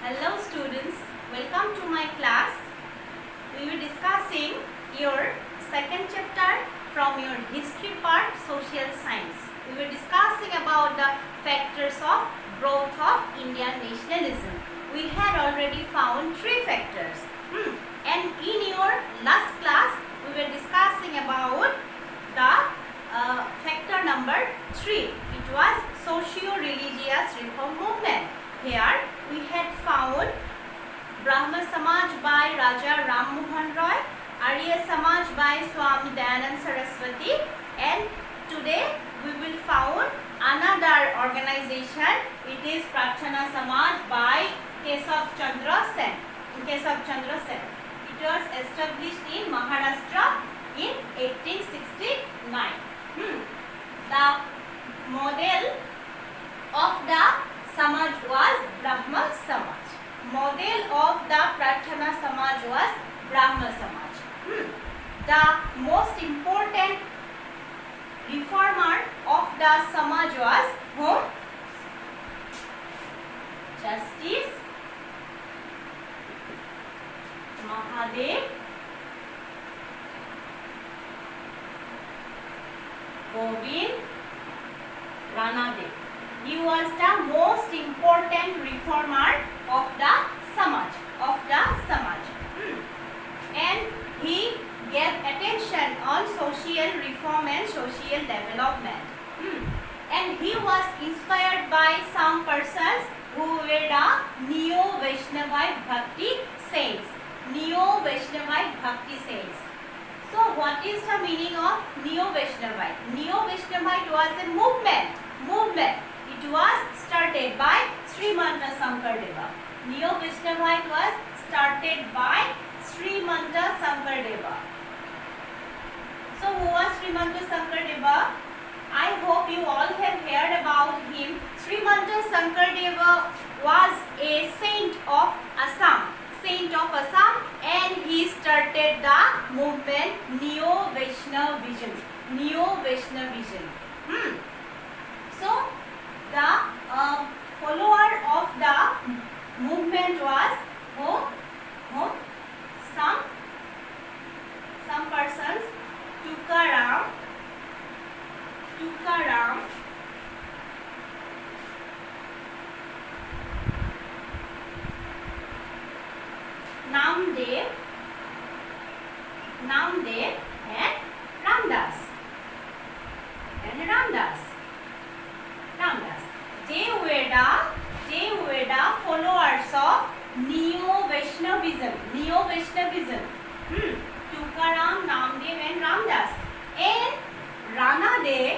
Hello students, welcome to my class. We will be discussing your second chapter from your history part, social science. We will be discussing about the factors of growth of Indian nationalism. We had already found three factors. And in your last class, we were discussing about the factor number 3. It was socio-religious reform movement. Here we had found Brahma Samaj by Raja Ram Mohan Roy, Arya Samaj by Swami Dayanand Saraswati, and today we will found another organization. It is Prarthana Samaj by Kesav Chandra Sen. Kesav Chandra Sen. It was established in Maharashtra in 1869. The model of the Samaj was Brahma Samaj. Model of the Prarthana Samaj was Brahma Samaj. The most important reformer of the Samaj was whom? Justice Mahadev Govind Ranadev. He was the most important reformer of the Samaj. And he gave attention on social reform and social development. And he was inspired by some persons who were the Neo-Vaishnavite Bhakti saints. Neo-Vaishnavite Bhakti saints. So what is the meaning of Neo-Vaishnavite? Neo-Vaishnavite was a movement. It was started by Srimanta Sankardeva. Neo-Vaishnavite was started by Srimanta Sankardeva. So who was Srimanta Sankardeva? I hope you all have heard about him. Srimanta Sankardeva was a saint of Assam. And he started the movement Neo-Vaishnavism. So the follower of the movement was some persons. Tukaram Namdev and Ramdas. They were the followers of Neo-Vaishnavism. Tukaram, Namdev and Ramdas. And Ranadev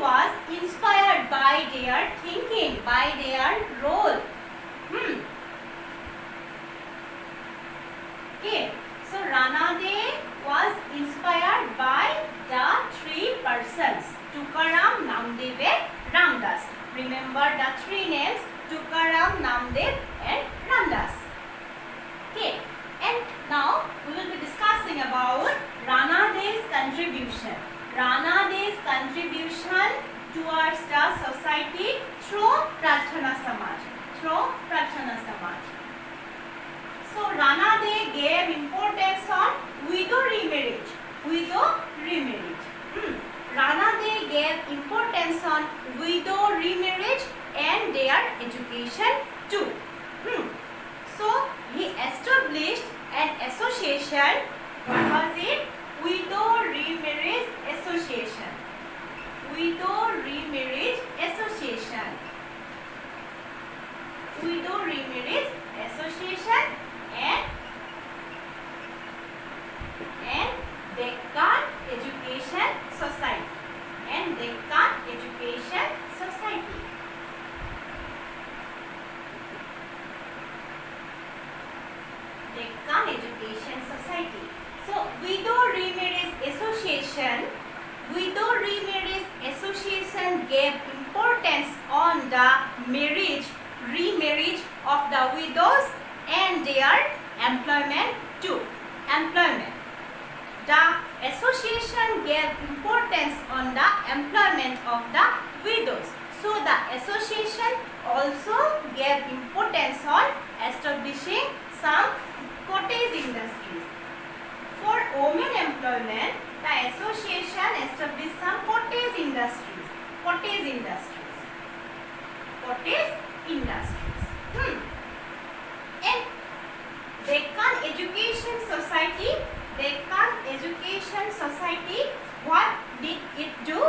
was inspired by their thinking, by their role. Okay, so Ranadev was inspired by the three persons, Tukaram, Namdev and Ramdas. Remember the three names, Tukaram, Namdev and Ramdas. Okay, and now we will be discussing about Ranadev's contribution. Ranadev's contribution towards the society through Prarthana Samaj. So Ranadev gave importance on widow remarriage. Ranadev gave importance on widow remarriage and their education too. So he established an association. What was it? Widow Remarriage Association. And Deccan Education Society. So Widow Remarriage Association gave importance on the remarriage of the widows and their employment too. The association gave importance on the employment of the widows. So the association also gave importance on establishing some cottage industries. For women employment, the association established some cottage industries. Cottage industries. Cottage industries. And Deccan Education Society. Deccan Education Society. What did it do?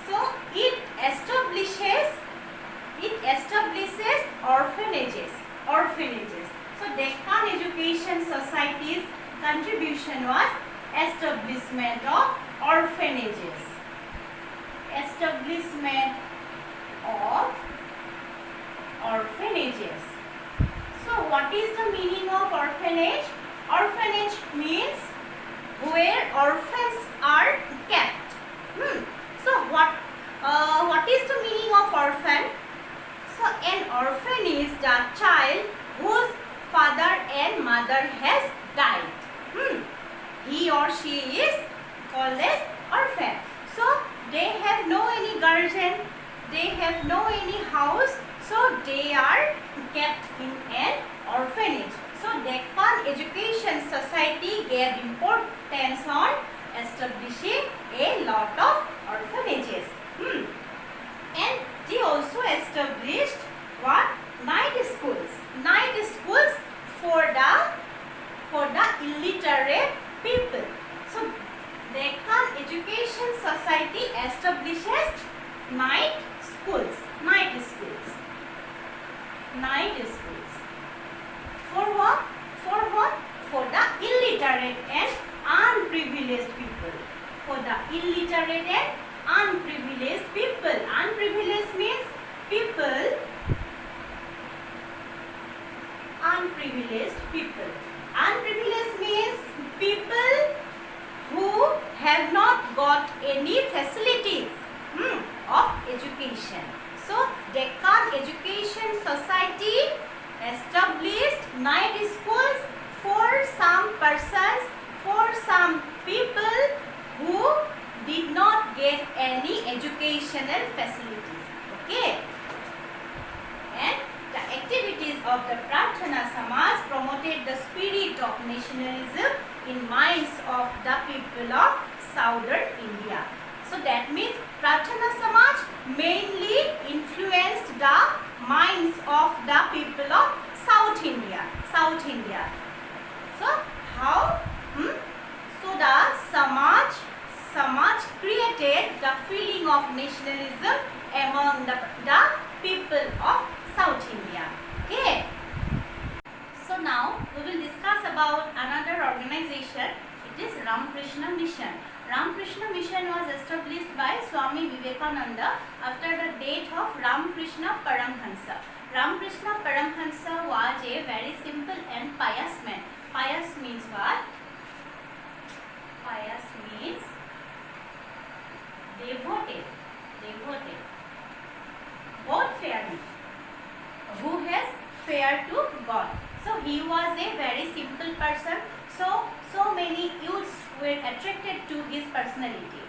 So it establishes orphanages. So Deccan Education Society's contribution was establishment of orphanages. Establishment of orphanages. So what is the meaning of orphanage? Orphanage means where orphans are kept. So what is the meaning of orphan? So an orphan is the child whose father and mother has died. He or she is called as orphan. So they have no any guardian, they have no any house, so they are kept in an orphanage. So Deccan Education Society gave importance on establishing a lot of orphanages. And they also established what? Night schools. Night schools for the illiterate people. So Deccan Education Society establishes night schools. Night schools. Night schools. For what? For what? For the illiterate and unprivileged people. For the illiterate and unprivileged people. Unprivileged means people. Unprivileged people. Unprivileged means people who have not got any facilities of education. So Deccan Education Society established night schools for some persons, for some people who did not get any educational facilities. Okay. And the activities of the Prarthana Samaj promoted the spirit of nationalism in minds of the people of southern India. So that means Prarthana Samaj mainly influenced the minds of the people of South India. South India. So how? So the Samaj created the feeling of nationalism among the people of South India. Okay. So now we will discuss about another organization. It is Ramakrishna Mission. Ramakrishna Mission was established by Swami Vivekananda after the death of Ramakrishna Paramhansa. Ramakrishna Paramhansa was a very simple and pious man. Pious means what? Pious means devoted. Devoted. God-fearing. Who has fear to God. So he was a very simple person. So many youths were attracted to his personality.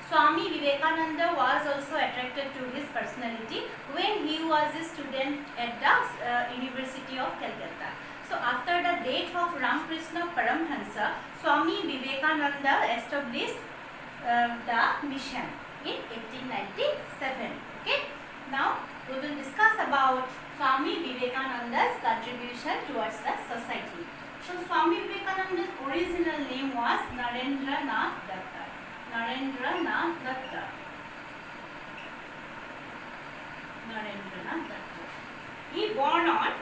Swami Vivekananda was also attracted to his personality when he was a student at the University of Calcutta. So after the death of Ramakrishna Paramhansa, Swami Vivekananda established the mission in 1897. Okay. Now we will discuss about Swami Vivekananda's contribution towards the society. So Swami Vivekananda's original name was Narendranath Datta. Narendranath Datta. Narendranath Datta. He born on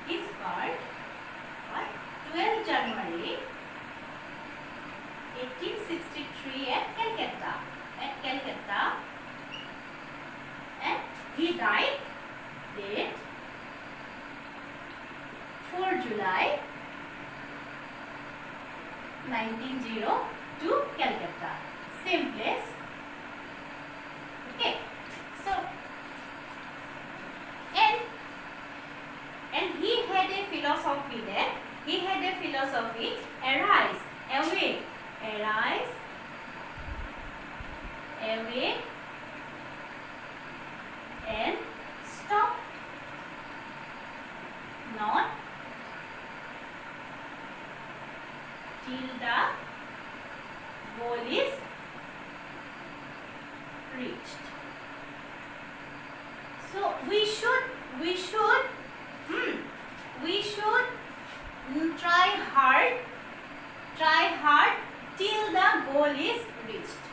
his birth on 12 January 1863 at Calcutta. And he died date 4 July 1902 Calcutta. Same place. Okay. So and he had a philosophy there. He had a philosophy: arise, awake, arise, awake, and stop we should try hard till the goal is reached.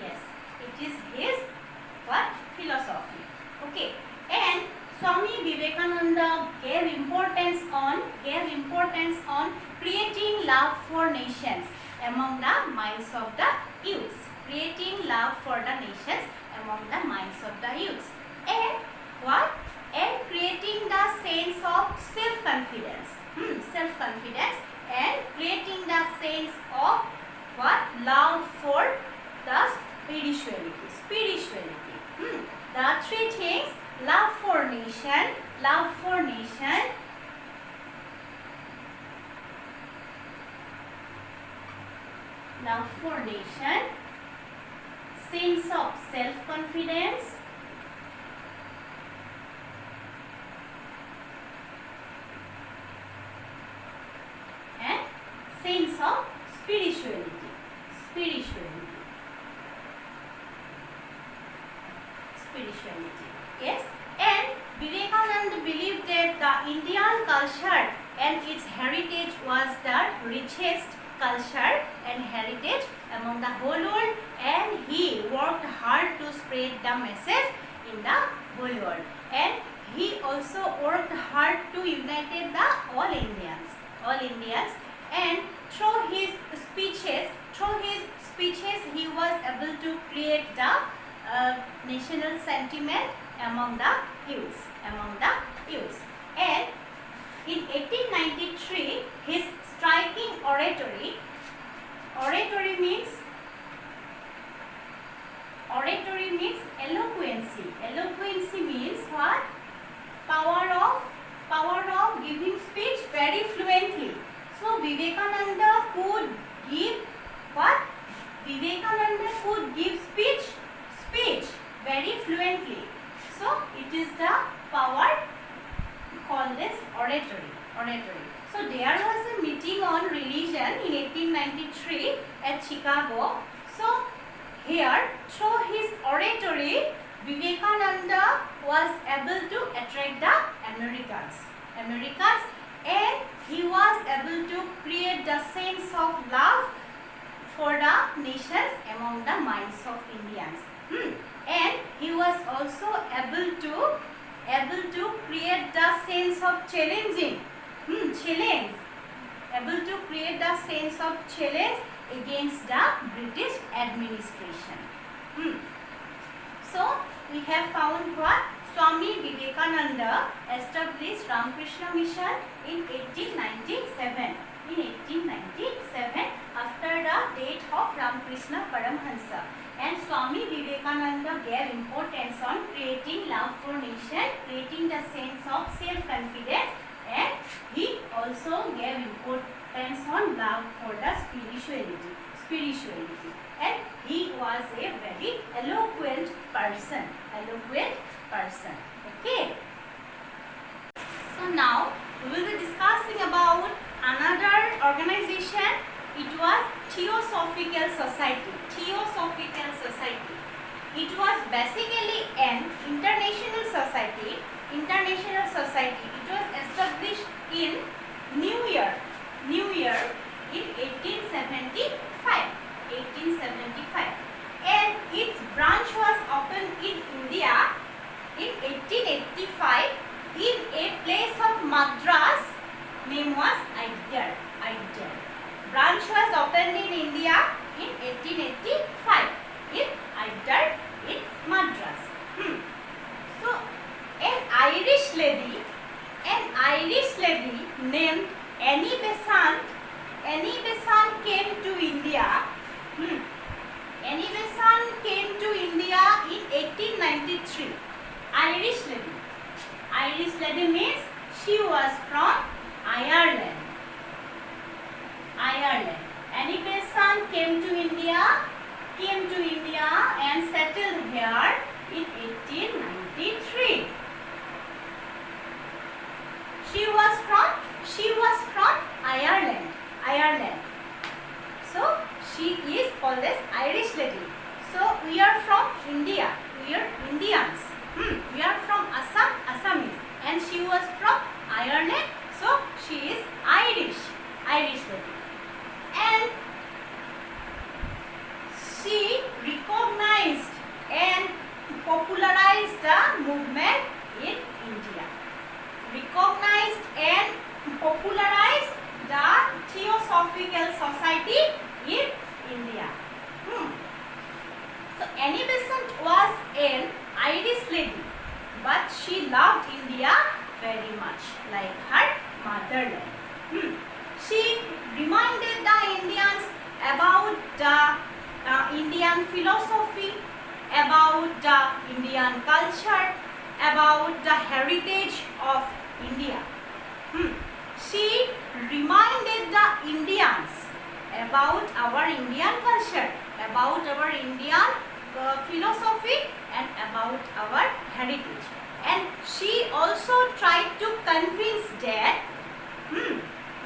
Yes, it is his what philosophy. Okay, and Swami Vivekananda gave importance on creating love for nations among the minds of the youths. Creating love for the nations among the minds of the youths. And what? And creating the sense of self-confidence. Self-confidence and creating the sense of what? Love for the spirituality. The three things: love for nation, love for nation, sense of self-confidence, and sense of spirituality. Yes, and Vivekananda believed that the Indian culture and its heritage was the richest culture and heritage among the whole world, and he worked hard to spread the message in the whole world, and he also worked hard to unite the all Indians, and through his speeches he was able to create the national sentiment among the youths. And in 1893, his striking oratory means eloquency means what? Power of giving speech very fluently. So Vivekananda could give what? Vivekananda could give speech very fluently. So it is the power called as oratory. So there was a meeting on religion in 1893 at Chicago. So here, through his oratory, Vivekananda was able to attract the Americans, and he was able to create the sense of love for the nations among the minds of Indians. And he was also able to create the sense of challenge against the British administration. So we have found what? Swami Vivekananda established Ramakrishna Mission in 1897. After the death of Ramakrishna Paramhansa. And Swami Vivekananda gave importance on creating love for nation, creating the sense of self-confidence, and he also gave importance on love for the spirituality. And he was a very eloquent person. Okay. So now we will be discussing about another organization. It was Theosophical Society. It was basically an international society. It was established in New York in 1875. And its branch was opened in India in 1885 in a place of Madras. Name was Adyar. Branch was opened in India in 1885 in Adyar in Madras. So an Irish lady named Annie Besant came to India. Annie Besant came to India in 1893. Irish lady means she was from Ireland. Annie Besant came to India and settled here in 1893. She was from Ireland. So she is called as Irish lady. So we are from India. We are Indians. We are the Indian culture, about the heritage of India. She reminded the Indians about our Indian culture, about our Indian philosophy and about our heritage. And she also tried to convince that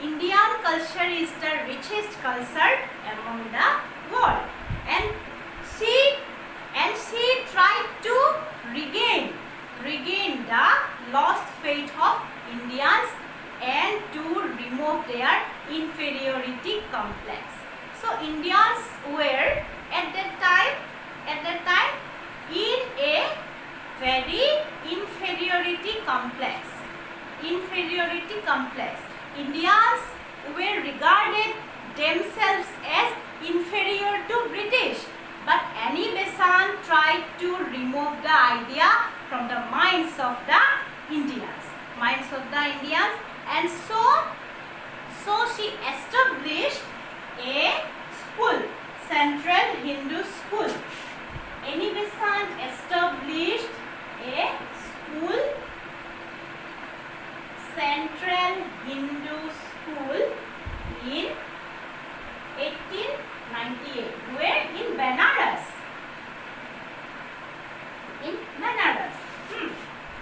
Indian culture is the richest culture among the world. And she tried to regain the lost faith of Indians and to remove their inferiority complex. So Indians were at that time in a very inferiority complex. Indians were regarded themselves as inferior to British, but Annie Besant tried to remove the idea from the minds of the Indians, and so she established a school, Central Hindu School. Annie Besant established a school, Central Hindu School, in 1898. Where? In Benares.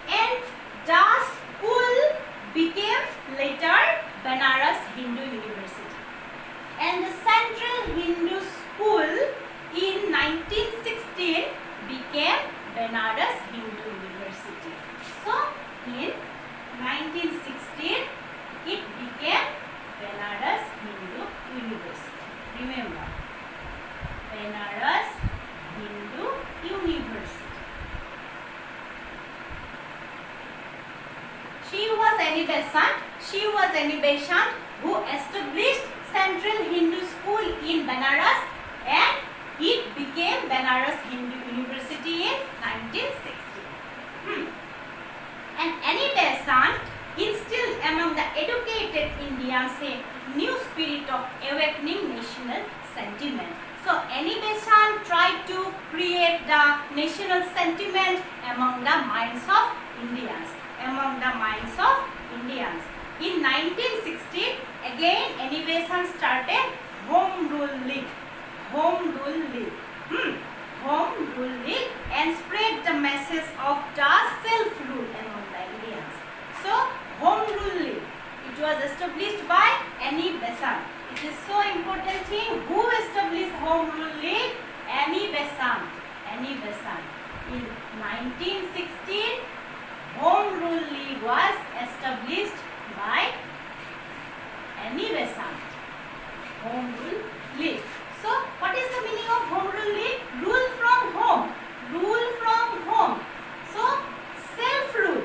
And the school became later Benares Hindu University. And the Central Hindu School in 1916 became Benares Hindu University. So in 1916 it became Benares Hindu University. Remember, Benares Hindu University. She was Annie Besant who established Central Hindu School in Benares, and it became Benares Hindu University in 1960. And Annie Besant instilled among the educated Indians a new spirit of awakening national sentiment. So Annie Besant tried to create the national sentiment among the minds of Indians. In 1960, again Annie Besant started Home Rule League, and spread the message of the self-rule among the Indians. So Home Rule League, it was established by Annie Besant. It is so important thing. Who established Home Rule League? Annie Besant. In 1916, Home Rule League was established by Annie Besant. Home Rule League. So, what is the meaning of Home Rule League? Rule from home. So, self-rule.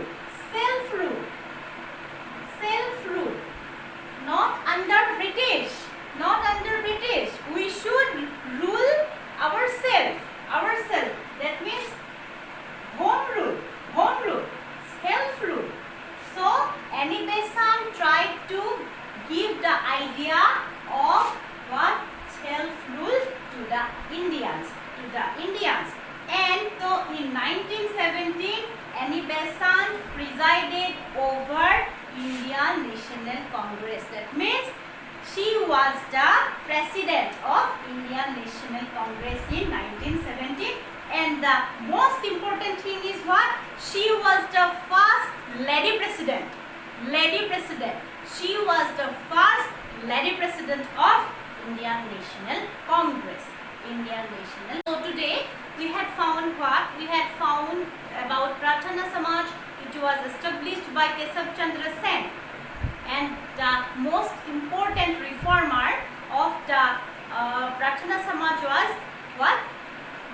Not under British. We should rule ourselves. That means home rule. Self-rule. So, Annie Besant tried to give the idea of what? Self-rule to the Indians. And so in 1917, Annie Besant presided over Indian National Congress. That means she was the president of Indian National Congress in 1917. And the most important thing is what? She was the first lady president. She was the first lady president of Indian National Congress. So today we had found what? We had found about Pratana Samaj. It was established by Keshav Chandra Sen. And the most important reformer of the Pratana Samaj was what?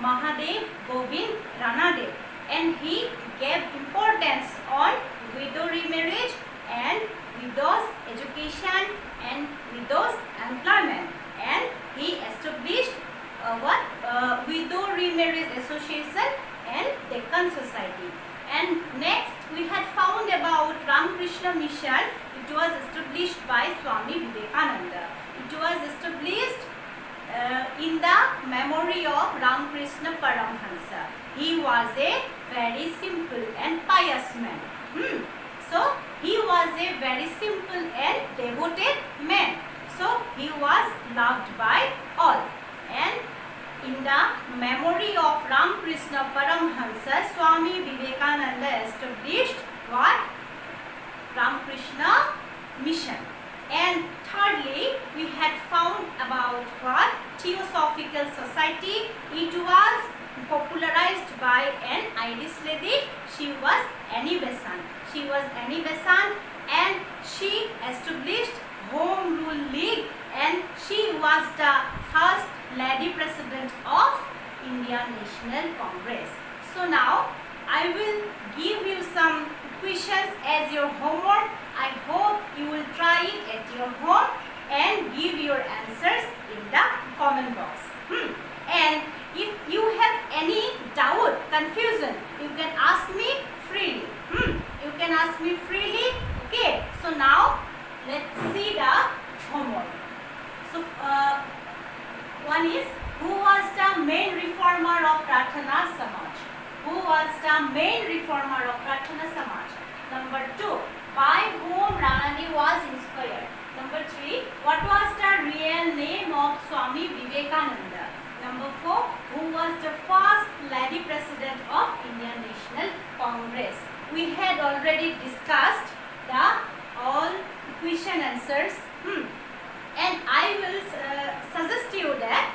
Mahadev Govind Ranadev. And he gave importance on widow remarriage and widows education and widows employment. And he established widow remarriage association and Deccan Society. And next we had found about Ramakrishna Mission. It was established by Swami Vivekananda. It was established in the memory of Ramakrishna Paramhansa. he was a very simple and pious man. So he was a very simple and devoted man. So he was loved by all. And in the memory of Ramakrishna Paramhansa, Swami Vivekananda established what? Ramakrishna Mission. And thirdly, we had found about what? Theosophical Society. It was popularized by an Irish lady. She was Annie Besant. She was Annie Besant, and she established Home Rule League, and she was the first lady president of Indian National Congress. So now I will give you some questions as your homework. I hope you will try it at your home and give your answers in the comment box. And if you have any doubt, confusion, you can ask me freely. You can ask me freely. Okay. So now let's see the homework. So one is, who was the main reformer of Pratana Samaj? Who was the main reformer of Pratana Samaj? Number 2, by whom Ranani was inspired? Number 3, what was the real name of Swami Vivekananda? Number 4, who was the first lady president of Indian National Congress? We had already discussed the all question answers, and I will suggest you that,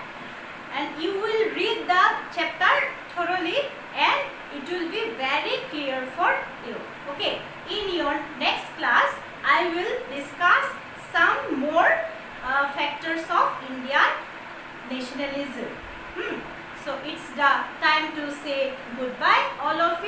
and you will read the chapter thoroughly, and it will be very clear for you. Okay, in your next class I will discuss some more factors of Indian nationalism. So it's the time to say goodbye, all of